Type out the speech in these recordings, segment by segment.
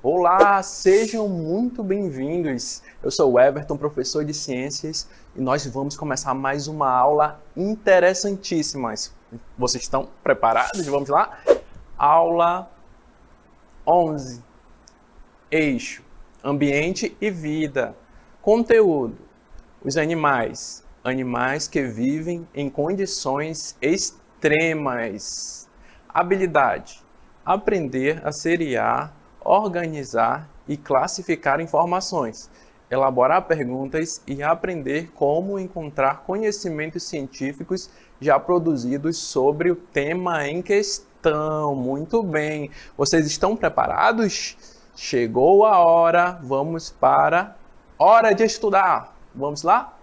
Olá, sejam muito bem-vindos. Eu sou o Everton, professor de ciências, e nós vamos começar mais uma aula interessantíssima. Vocês estão preparados? Vamos lá? Aula 11. Eixo: ambiente e vida. Conteúdo: os animais. Animais que vivem em condições extremas. Habilidade: aprender a seriar, organizar e classificar informações, elaborar perguntas e aprender como encontrar conhecimentos científicos já produzidos sobre o tema em questão. Muito bem. Vocês estão preparados? Chegou a hora, vamos para hora de estudar. Vamos lá?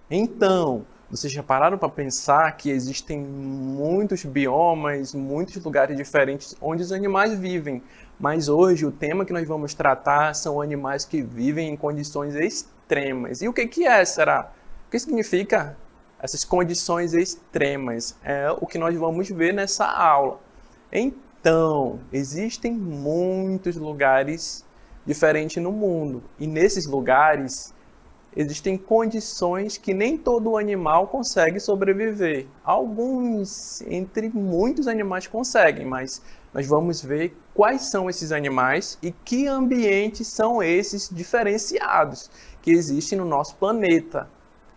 Então, vocês já pararam para pensar que existem muitos biomas, muitos lugares diferentes onde os animais vivem, mas hoje o tema que nós vamos tratar são animais que vivem em condições extremas. E o que é, será? O que significa essas condições extremas? É o que nós vamos ver nessa aula. Então, existem muitos lugares diferentes no mundo, e nesses lugares existem condições que nem todo animal consegue sobreviver. Alguns, entre muitos animais, conseguem, mas nós vamos ver quais são esses animais e que ambientes são esses diferenciados que existem no nosso planeta.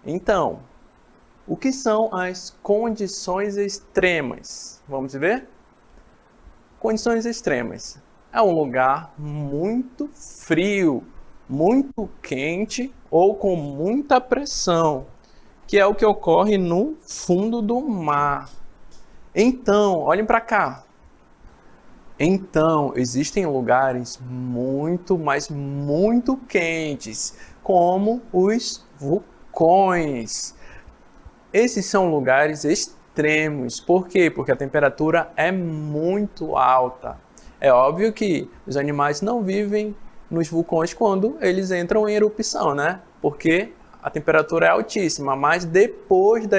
Então, o que são as condições extremas? Vamos ver? Condições extremas. É um lugar muito frio, muito quente ou com muita pressão, que é o que ocorre no fundo do mar. Então, olhem para cá. Então, existem lugares muito, mas muito quentes, como os vulcões. Esses são lugares extremos. Por quê? Porque a temperatura é muito alta. É óbvio que os animais não vivem nos vulcões quando eles entram em erupção, né? Porque a temperatura é altíssima, mas depois da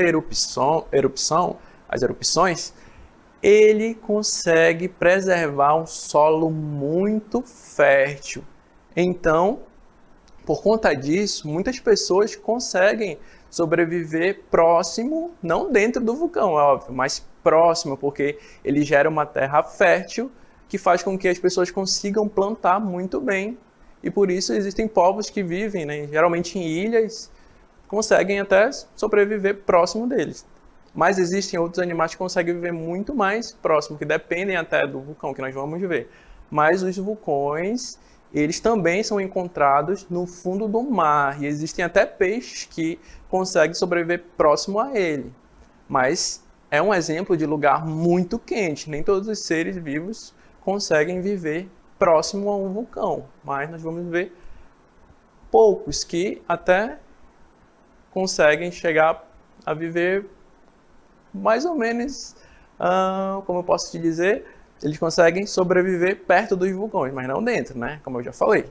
as erupções, ele consegue preservar um solo muito fértil. Então, por conta disso, muitas pessoas conseguem sobreviver próximo, não dentro do vulcão, é óbvio, mas próximo, porque ele gera uma terra fértil que faz com que as pessoas consigam plantar muito bem. E por isso existem povos que vivem, né, geralmente em ilhas, conseguem até sobreviver próximo deles. Mas existem outros animais que conseguem viver muito mais próximo, que dependem até do vulcão, que nós vamos ver. Mas os vulcões, eles também são encontrados no fundo do mar, e existem até peixes que conseguem sobreviver próximo a ele. Mas é um exemplo de lugar muito quente, nem todos os seres vivos conseguem viver próximo a um vulcão, mas nós vamos ver poucos que até conseguem chegar a viver mais ou menos, como eu posso te dizer, eles conseguem sobreviver perto dos vulcões, mas não dentro, né? Como eu já falei.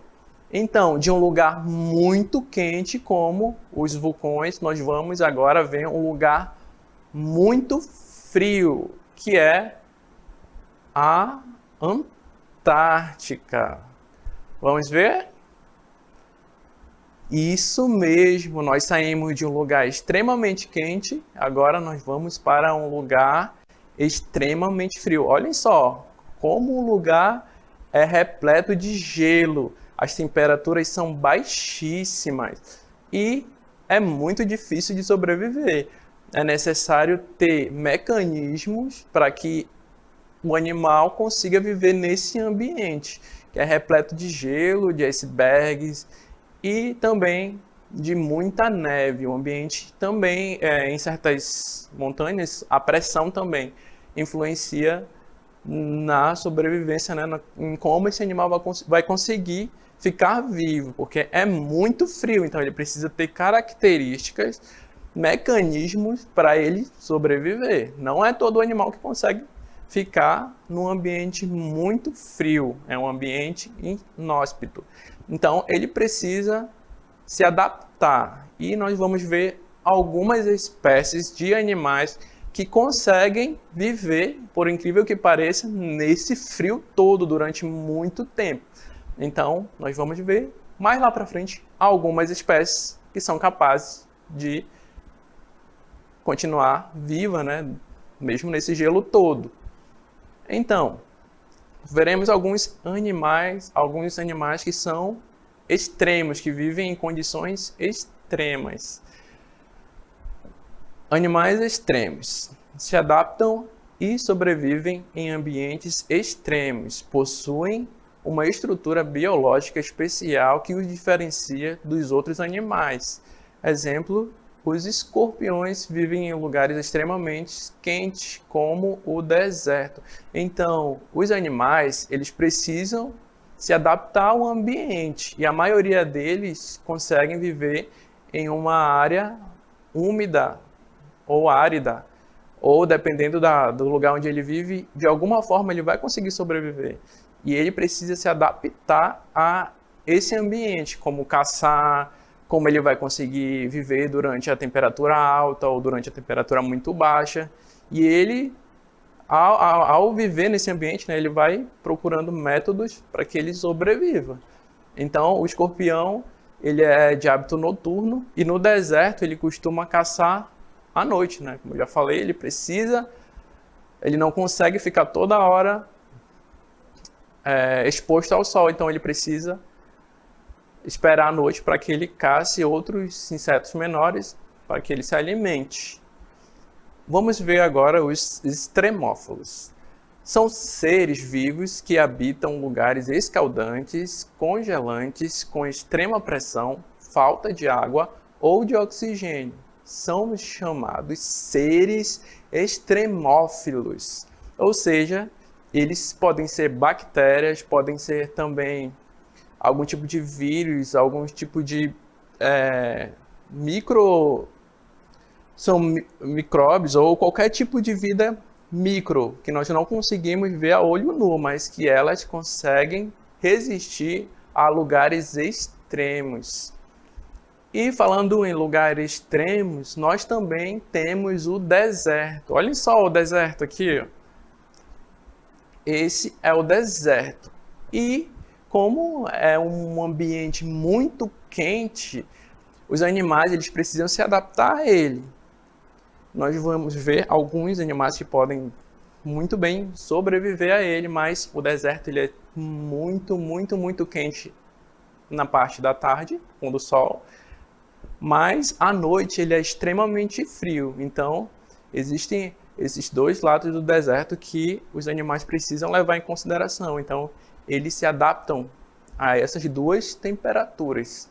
Então, de um lugar muito quente como os vulcões, nós vamos agora ver um lugar muito frio, que é a Antártica. Vamos ver? Isso mesmo, nós saímos de um lugar extremamente quente, agora nós vamos para um lugar extremamente frio. Olhem só como o lugar é repleto de gelo, as temperaturas são baixíssimas e é muito difícil de sobreviver. É necessário ter mecanismos para que o animal consiga viver nesse ambiente, que é repleto de gelo, de icebergs e também de muita neve. O ambiente também, em certas montanhas, a pressão também influencia na sobrevivência, né, em como esse animal vai conseguir ficar vivo, porque é muito frio, então ele precisa ter características, mecanismos para ele sobreviver. Não é todo animal que consegue ficar num ambiente muito frio, é um ambiente inóspito. Então ele precisa se adaptar e nós vamos ver algumas espécies de animais que conseguem viver, por incrível que pareça, nesse frio todo durante muito tempo. Então, nós vamos ver mais lá para frente algumas espécies que são capazes de continuar viva, né, mesmo nesse gelo todo. Então, veremos alguns animais que são extremos, que vivem em condições extremas. Animais extremos se adaptam e sobrevivem em ambientes extremos, possuem uma estrutura biológica especial que os diferencia dos outros animais. Exemplo, os escorpiões vivem em lugares extremamente quentes, como o deserto. Então, os animais, eles precisam se adaptar ao ambiente, e a maioria deles conseguem viver em uma área úmida ou árida, ou dependendo do lugar onde ele vive, de alguma forma ele vai conseguir sobreviver. E ele precisa se adaptar a esse ambiente, como caçar, como ele vai conseguir viver durante a temperatura alta ou durante a temperatura muito baixa. E ele, ao viver nesse ambiente, né, ele vai procurando métodos para que ele sobreviva. Então, o escorpião, ele é de hábito noturno e no deserto ele costuma caçar à noite, né? Como eu já falei, ele não consegue ficar toda hora exposto ao sol, então ele precisa esperar à noite para que ele casse outros insetos menores, para que ele se alimente. Vamos ver agora os extremófilos. São seres vivos que habitam lugares escaldantes, congelantes, com extrema pressão, falta de água ou de oxigênio. São chamados seres extremófilos, ou seja, eles podem ser bactérias, podem ser também algum tipo de vírus, algum tipo de são micróbios ou qualquer tipo de vida micro que nós não conseguimos ver a olho nu, mas que elas conseguem resistir a lugares extremos. E falando em lugares extremos, nós também temos o deserto. Olhem só o deserto aqui. Esse é o deserto. E como é um ambiente muito quente, os animais eles precisam se adaptar a ele. Nós vamos ver alguns animais que podem muito bem sobreviver a ele, mas o deserto ele é muito quente na parte da tarde, com o sol. Mas à noite ele é extremamente frio, então existem esses dois lados do deserto que os animais precisam levar em consideração. Então eles se adaptam a essas duas temperaturas.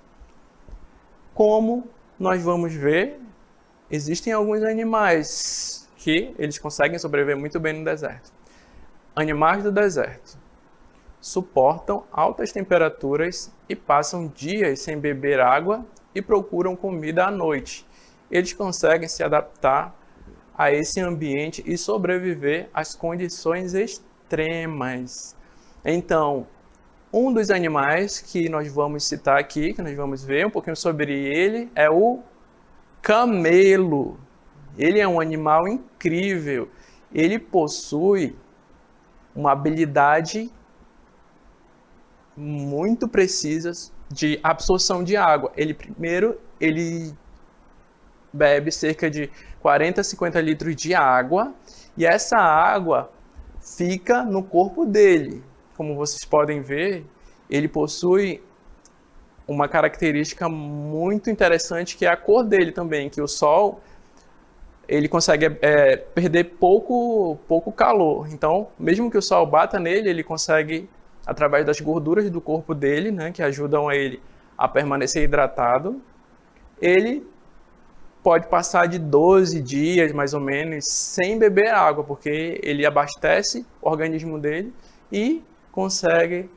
Como nós vamos ver, existem alguns animais que eles conseguem sobreviver muito bem no deserto. Animais do deserto suportam altas temperaturas e passam dias sem beber água e procuram comida à noite. Eles conseguem se adaptar a esse ambiente e sobreviver às condições extremas. Então, um dos animais que nós vamos citar aqui, que nós vamos ver um pouquinho sobre ele, é o camelo. Ele é um animal incrível. Ele possui uma habilidade muito precisa de absorção de água. Ele bebe cerca de 40 a 50 litros de água e essa água fica no corpo dele. Como vocês podem ver, ele possui uma característica muito interessante que é a cor dele também, que o sol ele consegue perder pouco calor. Então, mesmo que o sol bata nele, ele consegue, através das gorduras do corpo dele, né, que ajudam ele a permanecer hidratado, ele pode passar de 12 dias, mais ou menos, sem beber água, porque ele abastece o organismo dele e consegue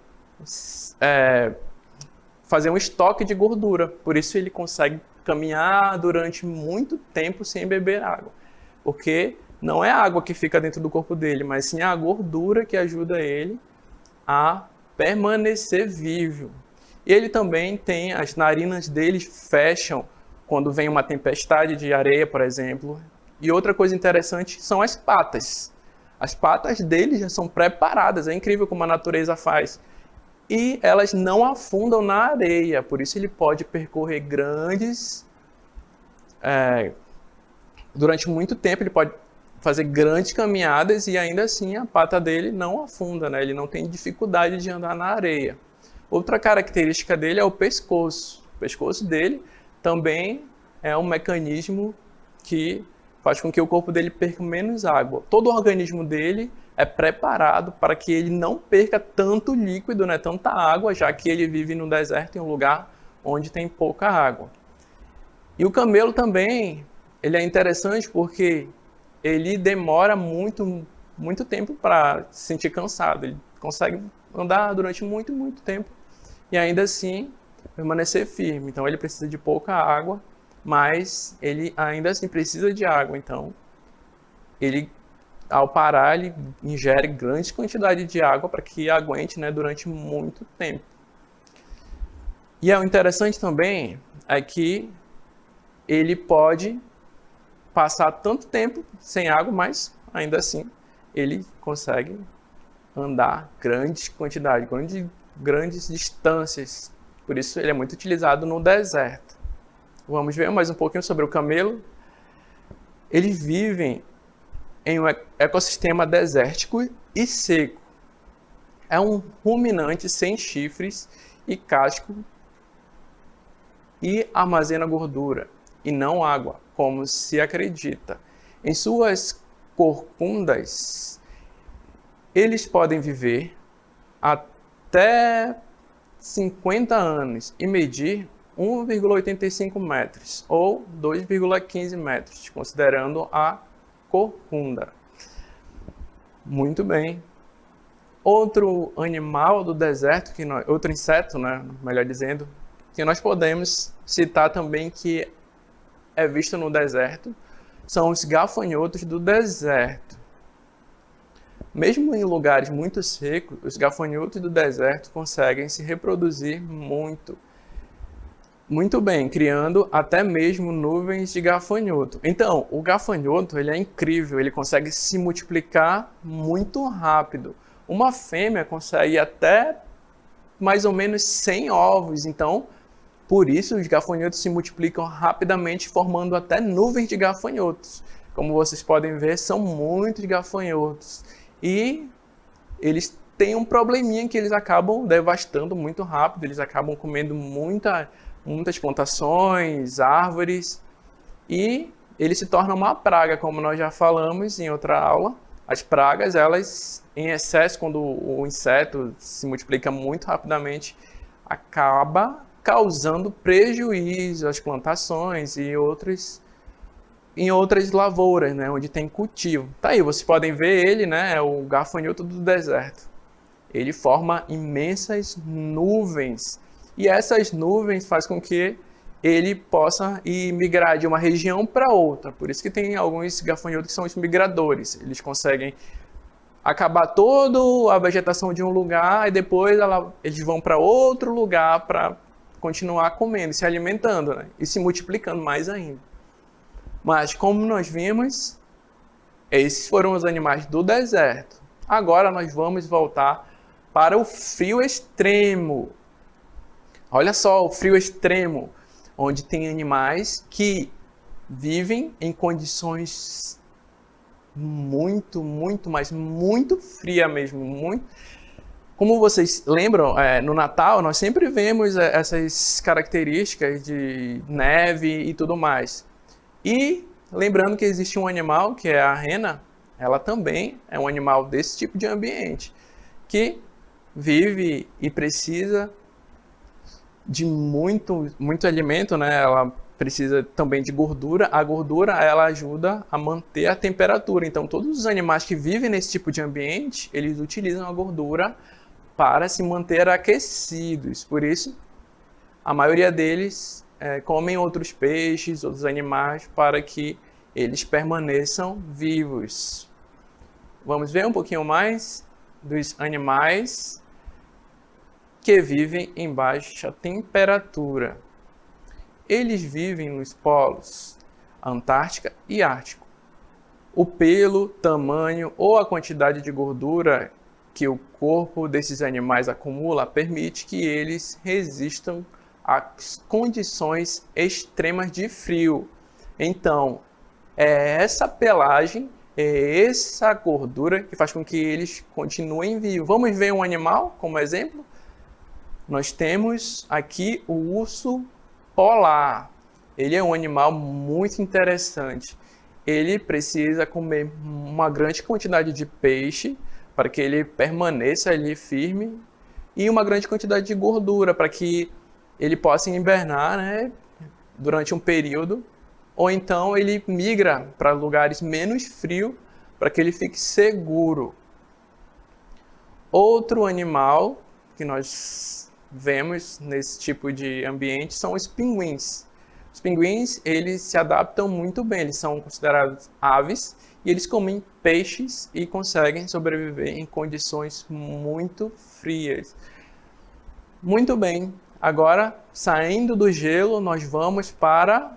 fazer um estoque de gordura. Por isso ele consegue caminhar durante muito tempo sem beber água. Porque não é a água que fica dentro do corpo dele, mas sim a gordura que ajuda ele a permanecer vivo. E ele também tem, as narinas dele fecham quando vem uma tempestade de areia, por exemplo. E outra coisa interessante são as patas. As patas dele já são preparadas, é incrível como a natureza faz. E elas não afundam na areia, por isso ele pode percorrer durante muito tempo, ele pode fazer grandes caminhadas e ainda assim a pata dele não afunda, né? Ele não tem dificuldade de andar na areia. Outra característica dele é o pescoço. O pescoço dele também é um mecanismo que faz com que o corpo dele perca menos água. Todo o organismo dele é preparado para que ele não perca tanto líquido, né, tanta água, já que ele vive no deserto, em um lugar onde tem pouca água. E o camelo também, ele é interessante porque ele demora muito tempo para se sentir cansado. Ele consegue andar durante muito tempo e ainda assim permanecer firme. Então ele precisa de pouca água, mas ele ainda assim precisa de água. Então ele, ao parar, ele ingere grande quantidade de água para que aguente, né, durante muito tempo. E o interessante também é que ele pode passar tanto tempo sem água, mas ainda assim ele consegue andar grandes quantidades, grandes distâncias. Por isso ele é muito utilizado no deserto. Vamos ver mais um pouquinho sobre o camelo. Eles vivem em um ecossistema desértico e seco. É um ruminante sem chifres e casco e armazena gordura e não água, como se acredita. Em suas corcundas, eles podem viver até 50 anos e medir 1,85 metros ou 2,15 metros, considerando a corcunda. Muito bem. Outro animal do deserto, outro inseto, né, melhor dizendo, que nós podemos citar também que é visto no deserto, são os gafanhotos do deserto. Mesmo em lugares muito secos, os gafanhotos do deserto conseguem se reproduzir muito bem, criando até mesmo nuvens de gafanhoto. Então, o gafanhoto, ele é incrível, ele consegue se multiplicar muito rápido. Uma fêmea consegue até mais ou menos 100 ovos, então, por isso os gafanhotos se multiplicam rapidamente, formando até nuvens de gafanhotos. Como vocês podem ver, são muitos gafanhotos. E eles têm um probleminha que eles acabam devastando muito rápido, eles acabam comendo muitas plantações, árvores, e ele se torna uma praga, como nós já falamos em outra aula. As pragas, elas, em excesso, quando o inseto se multiplica muito rapidamente, acaba causando prejuízo às plantações e em outras lavouras, né, onde tem cultivo. Tá aí, vocês podem ver ele, né, é o gafanhoto do deserto. Ele forma imensas nuvens. E essas nuvens fazem com que ele possa ir migrar de uma região para outra. Por isso que tem alguns gafanhotos que são os migradores. Eles conseguem acabar toda a vegetação de um lugar e depois eles vão para outro lugar para continuar comendo, se alimentando, né? E se multiplicando mais ainda. Mas como nós vimos, esses foram os animais do deserto. Agora nós vamos voltar para o frio extremo. Olha só, o frio extremo, onde tem animais que vivem em condições muito fria mesmo. Como vocês lembram, no Natal nós sempre vemos essas características de neve e tudo mais. E lembrando que existe um animal, que é a rena, ela também é um animal desse tipo de ambiente, que vive e precisa de muito alimento, né? Ela precisa também de gordura. A gordura, ela ajuda a manter a temperatura. Então, todos os animais que vivem nesse tipo de ambiente, eles utilizam a gordura para se manter aquecidos. Por isso, a maioria deles comem outros peixes, outros animais, para que eles permaneçam vivos. Vamos ver um pouquinho mais dos animais que vivem em baixa temperatura. Eles vivem nos polos Antártica e Ártico. O pelo, tamanho ou a quantidade de gordura que o corpo desses animais acumula permite que eles resistam às condições extremas de frio. Então, é essa pelagem, é essa gordura que faz com que eles continuem vivos. Vamos ver um animal como exemplo? Nós temos aqui o urso polar. Ele é um animal muito interessante. Ele precisa comer uma grande quantidade de peixe para que ele permaneça ali firme e uma grande quantidade de gordura para que ele possa hibernar, né, durante um período, ou então ele migra para lugares menos frios para que ele fique seguro. Outro animal que nós vemos nesse tipo de ambiente são os pinguins. Os pinguins, eles se adaptam muito bem, eles são considerados aves e eles comem peixes e conseguem sobreviver em condições muito frias. Muito bem, agora saindo do gelo, nós vamos para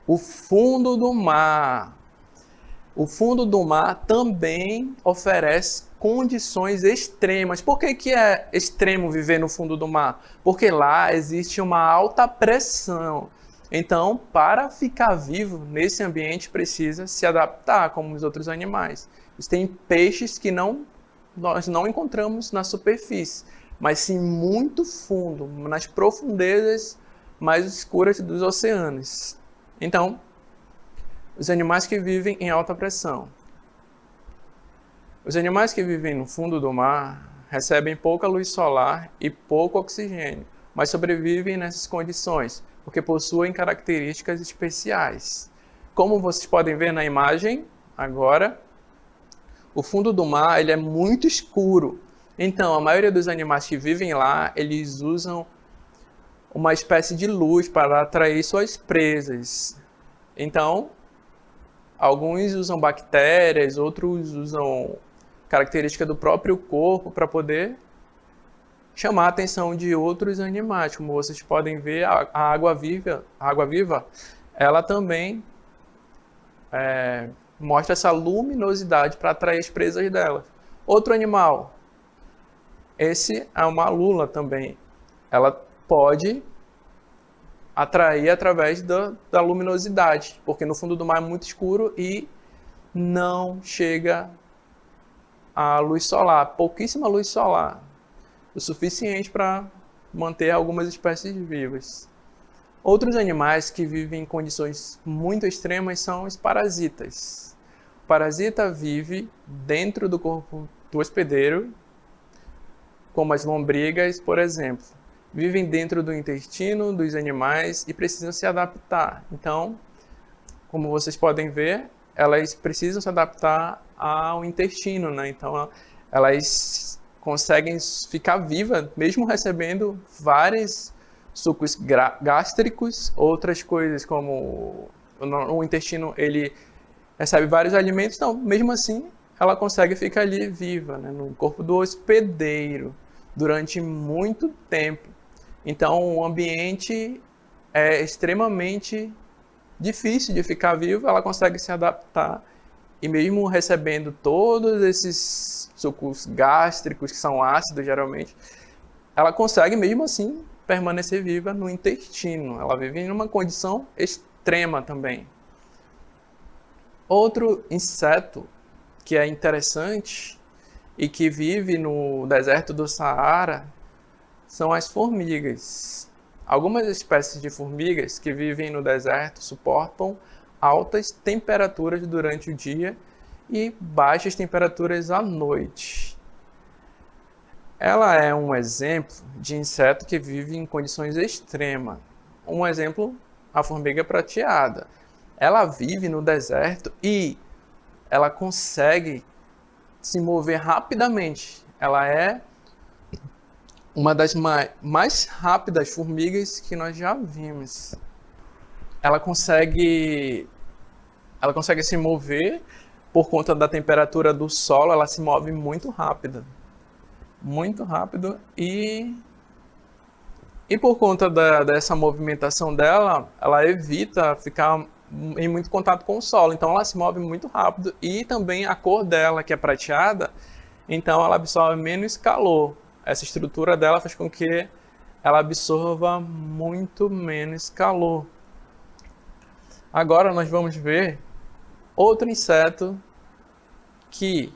o fundo do mar. O fundo do mar também oferece condições extremas. Por que é extremo viver no fundo do mar? Porque lá existe uma alta pressão. Então, para ficar vivo nesse ambiente, precisa se adaptar como os outros animais. Tem peixes que nós não encontramos na superfície, mas sim muito fundo, nas profundezas mais escuras dos oceanos. Então, os animais que vivem em alta pressão. Os animais que vivem no fundo do mar recebem pouca luz solar e pouco oxigênio, mas sobrevivem nessas condições, porque possuem características especiais. Como vocês podem ver na imagem, agora, o fundo do mar ele é muito escuro. Então, a maioria dos animais que vivem lá, eles usam uma espécie de luz para atrair suas presas. Então, alguns usam bactérias, outros usam característica do próprio corpo para poder chamar a atenção de outros animais. Como vocês podem ver, a água viva, ela também mostra essa luminosidade para atrair as presas dela. Outro animal, esse é uma lula também. Ela pode atrair através da luminosidade, porque no fundo do mar é muito escuro e não chega a luz solar, pouquíssima luz solar, o suficiente para manter algumas espécies vivas. Outros animais que vivem em condições muito extremas são os parasitas. O parasita vive dentro do corpo do hospedeiro, como as lombrigas, por exemplo. Vivem dentro do intestino dos animais e precisam se adaptar. Então, como vocês podem ver, elas precisam se adaptar ao intestino, né? Então, elas conseguem ficar vivas, mesmo recebendo vários sucos gástricos, outras coisas como o intestino, ele recebe vários alimentos, então, mesmo assim, ela consegue ficar ali viva, né? No corpo do hospedeiro, durante muito tempo. Então, o ambiente é extremamente difícil de ficar vivo, ela consegue se adaptar e mesmo recebendo todos esses sucos gástricos, que são ácidos geralmente, ela consegue mesmo assim permanecer viva no intestino. Ela vive em uma condição extrema também. Outro inseto que é interessante e que vive no deserto do Saara são as formigas. Algumas espécies de formigas que vivem no deserto suportam altas temperaturas durante o dia e baixas temperaturas à noite. Ela é um exemplo de inseto que vive em condições extremas. Um exemplo, a formiga prateada. Ela vive no deserto e ela consegue se mover rapidamente. Ela é uma das mais rápidas formigas que nós já vimos. Ela consegue se mover por conta da temperatura do solo, ela se move muito rápido. Muito rápido e por conta dessa movimentação dela, ela evita ficar em muito contato com o solo, então ela se move muito rápido e também a cor dela, que é prateada, então ela absorve menos calor. Essa estrutura dela faz com que ela absorva muito menos calor. Agora nós vamos ver outro inseto que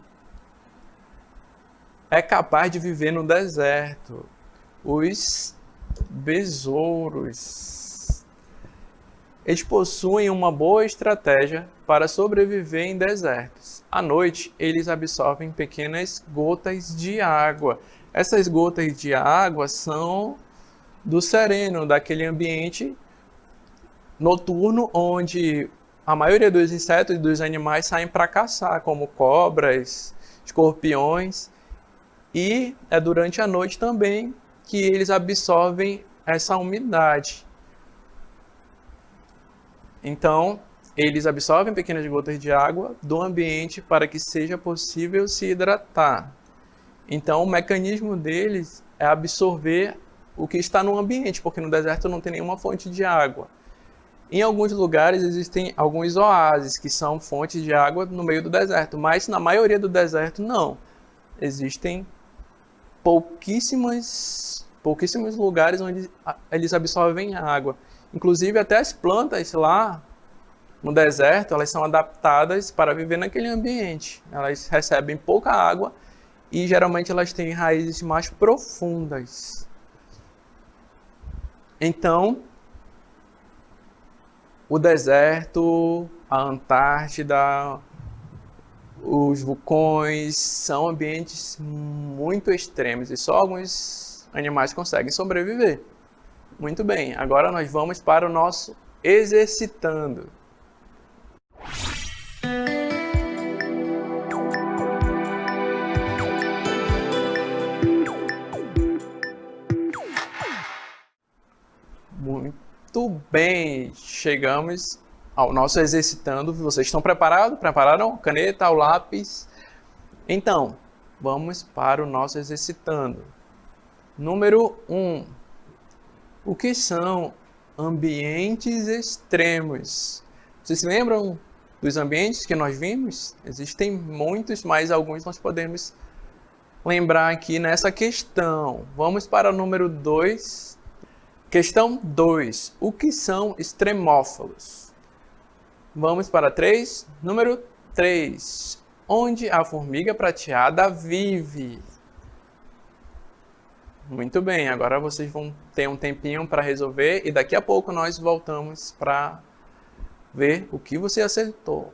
é capaz de viver no deserto, os besouros. Eles possuem uma boa estratégia para sobreviver em desertos. À noite, eles absorvem pequenas gotas de água. Essas gotas de água são do sereno, daquele ambiente noturno onde a maioria dos insetos e dos animais saem para caçar, como cobras, escorpiões, e é durante a noite também que eles absorvem essa umidade. Então, eles absorvem pequenas gotas de água do ambiente para que seja possível se hidratar. Então, o mecanismo deles é absorver o que está no ambiente, porque no deserto não tem nenhuma fonte de água. Em alguns lugares existem alguns oásis, que são fontes de água no meio do deserto, mas na maioria do deserto não. Existem pouquíssimos lugares onde eles absorvem água. Inclusive até as plantas lá no deserto, elas são adaptadas para viver naquele ambiente. Elas recebem pouca água e geralmente elas têm raízes mais profundas. Então, o deserto, a Antártida, os vulcões são ambientes muito extremos e só alguns animais conseguem sobreviver. Muito bem, agora nós vamos para o nosso exercitando. Muito bem, chegamos ao nosso exercitando. Vocês estão preparados? Prepararam? Caneta, o lápis? Então, vamos para o nosso exercitando. Número 1. O que são ambientes extremos? Vocês se lembram dos ambientes que nós vimos? Existem muitos, mas alguns nós podemos lembrar aqui nessa questão. Vamos para o número 2. Questão 2. O que são extremófilos? Vamos para 3. Número 3. Onde a formiga prateada vive? Muito bem, agora vocês vão ter um tempinho para resolver e daqui a pouco nós voltamos para ver o que você acertou.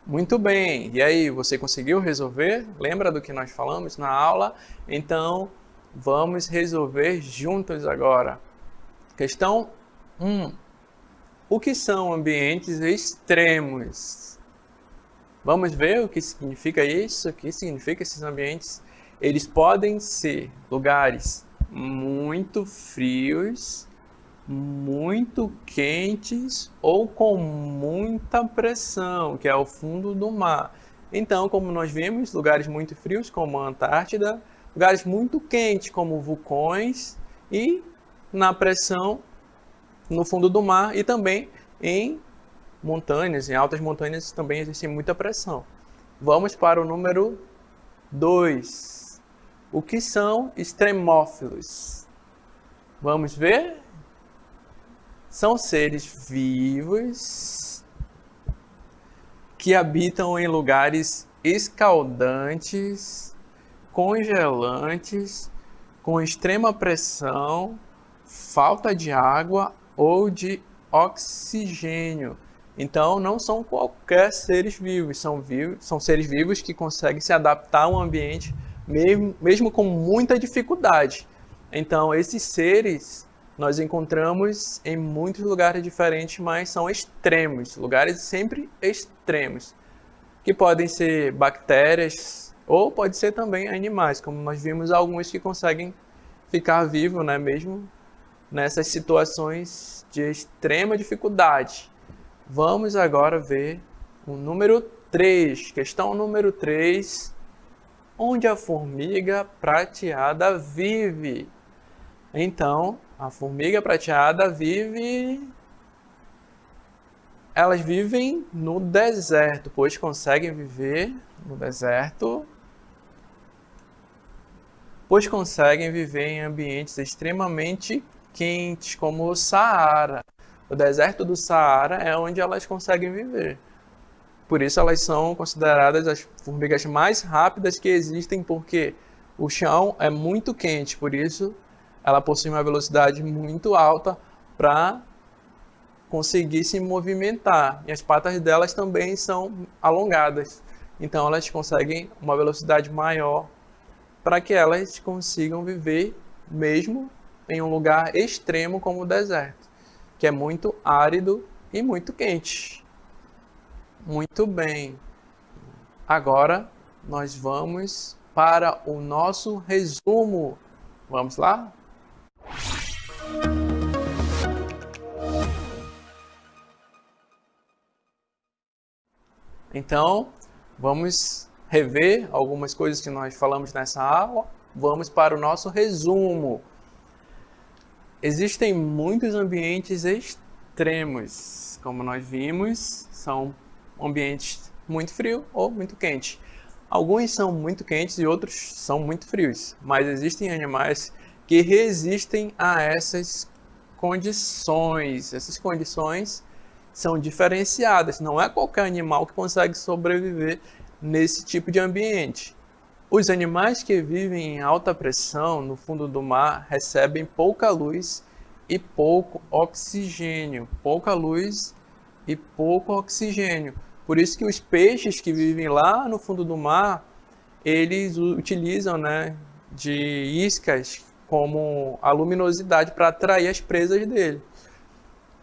Muito bem. E aí, você conseguiu resolver? Lembra do que nós falamos na aula? Então, vamos resolver juntos agora. Questão 1. O que são ambientes extremos? Vamos ver o que significa isso? O que significa esses ambientes? Eles podem ser lugares muito frios, muito quentes ou com muita pressão, que é o fundo do mar. Então, como nós vimos, lugares muito frios, como a Antártida, lugares muito quentes, como vulcões, e na pressão no fundo do mar, e também em montanhas, em altas montanhas também existe muita pressão. Vamos para o número 2. O que são extremófilos? Vamos ver? São seres vivos que habitam em lugares escaldantes, congelantes, com extrema pressão, falta de água ou de oxigênio. Então, não são qualquer seres vivos, são seres vivos que conseguem se adaptar ao ambiente mesmo com muita dificuldade. Então, esses seres nós encontramos em muitos lugares diferentes, mas são extremos, lugares sempre extremos, que podem ser bactérias ou pode ser também animais, como nós vimos alguns que conseguem ficar vivos, né, mesmo nessas situações de extrema dificuldade. Vamos agora ver o número 3, questão número 3, onde a formiga prateada vive. Então, a formiga prateada elas vivem no deserto, pois conseguem viver no deserto, pois conseguem viver em ambientes extremamente quentes, como o Saara. O deserto do Saara é onde elas conseguem viver. Por isso elas são consideradas as formigas mais rápidas que existem, porque o chão é muito quente, por isso ela possui uma velocidade muito alta para conseguir se movimentar. E as patas delas também são alongadas. Então elas conseguem uma velocidade maior para que elas consigam viver mesmo em um lugar extremo como o deserto, que é muito árido e muito quente. Muito bem. Agora nós vamos para o nosso resumo. Vamos lá? Então, vamos rever algumas coisas que nós falamos nessa aula. Vamos para o nosso resumo. Existem muitos ambientes extremos, como nós vimos, são ambientes muito frios ou muito quentes. Alguns são muito quentes e outros são muito frios, mas existem animais que resistem a essas condições. Essas condições são diferenciadas, não é qualquer animal que consegue sobreviver nesse tipo de ambiente. Os animais que vivem em alta pressão no fundo do mar recebem pouca luz e pouco oxigênio. Pouca luz e pouco oxigênio. Por isso que os peixes que vivem lá no fundo do mar, eles utilizam, né, de iscas como a luminosidade para atrair as presas dele.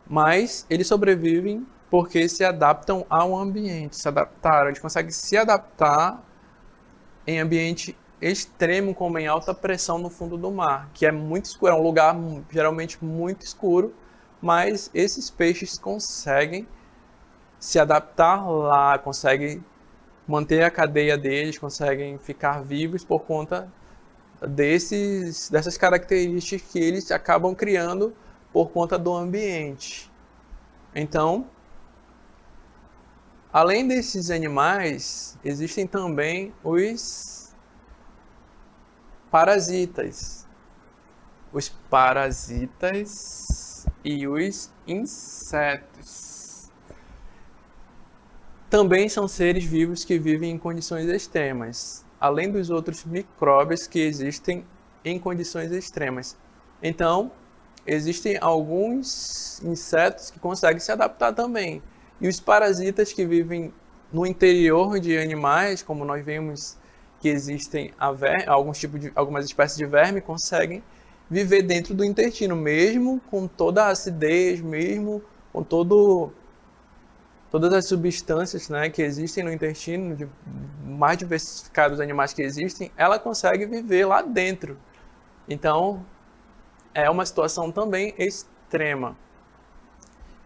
Mas eles sobrevivem porque se adaptam ao ambiente, se adaptaram, eles conseguem se adaptar em ambiente extremo, como em alta pressão no fundo do mar, que é muito escuro, é um lugar geralmente muito escuro, mas esses peixes conseguem se adaptar lá, conseguem manter a cadeia deles, conseguem ficar vivos por conta dessas características que eles acabam criando por conta do ambiente. Então, além desses animais, existem também os parasitas. Os parasitas e os insetos. Também são seres vivos que vivem em condições extremas, além dos outros micróbios que existem em condições extremas. Então, existem alguns insetos que conseguem se adaptar também. E os parasitas que vivem no interior de animais, como nós vimos que existem algumas espécies de verme conseguem viver dentro do intestino, mesmo com toda a acidez, mesmo com todas as substâncias, né, que existem no intestino, de mais diversificados animais que existem, ela consegue viver lá dentro. Então, é uma situação também extrema.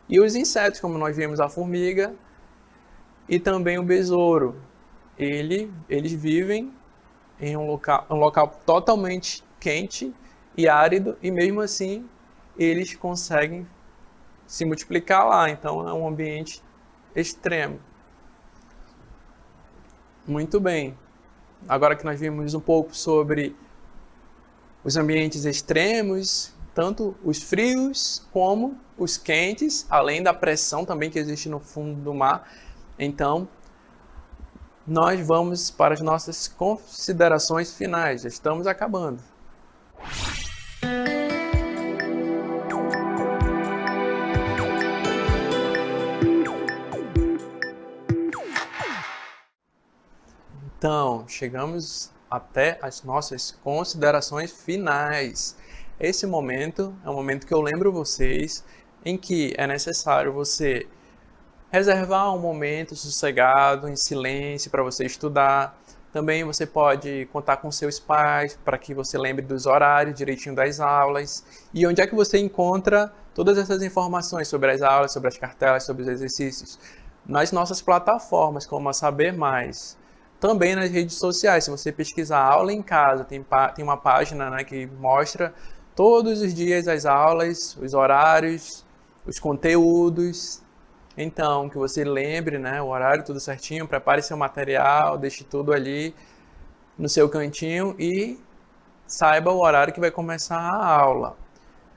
E os insetos, como nós vimos a formiga e também o besouro, eles vivem em um local totalmente quente e árido, e mesmo assim eles conseguem se multiplicar lá. Então é um ambiente extremo. Muito bem. Agora que nós vimos um pouco sobre os ambientes extremos, tanto os frios como os quentes, além da pressão também que existe no fundo do mar. Então, nós vamos para as nossas considerações finais. Já estamos acabando. Então, chegamos até as nossas considerações finais. Esse momento é um momento que eu lembro vocês em que é necessário você reservar um momento sossegado, em silêncio, para você estudar. Também você pode contar com seus pais para que você lembre dos horários direitinho das aulas e onde é que você encontra todas essas informações sobre as aulas, sobre as cartelas, sobre os exercícios. Nas nossas plataformas, como a Saber Mais. Também nas redes sociais, se você pesquisar aula em casa, tem uma página, né, que mostra todos os dias as aulas, os horários, os conteúdos. Então, que você lembre, né, o horário tudo certinho, prepare seu material, deixe tudo ali no seu cantinho e saiba o horário que vai começar a aula.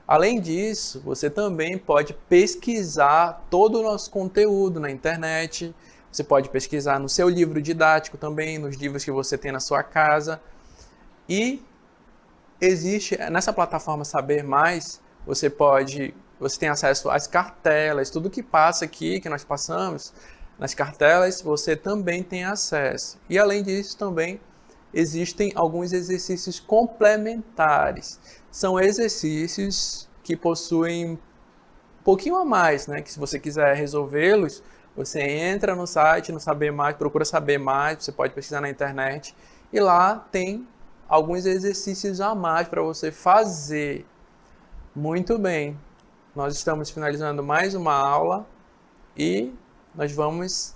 Além disso, você também pode pesquisar todo o nosso conteúdo na internet. Você pode pesquisar no seu livro didático também, nos livros que você tem na sua casa. E existe, nessa plataforma Saber Mais, você tem acesso às cartelas, tudo que passa aqui, que nós passamos, nas cartelas, você também tem acesso. E além disso, também existem alguns exercícios complementares. São exercícios que possuem um pouquinho a mais, né? Que se você quiser resolvê-los, você entra no site, no Saber Mais, procura Saber Mais, você pode pesquisar na internet e lá tem alguns exercícios a mais para você fazer. Muito bem, nós estamos finalizando mais uma aula e nós vamos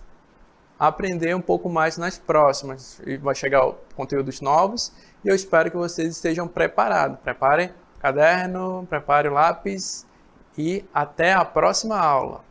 aprender um pouco mais nas próximas. E vai chegar conteúdos novos e eu espero que vocês estejam preparados. Prepare o caderno, prepare o lápis e até a próxima aula.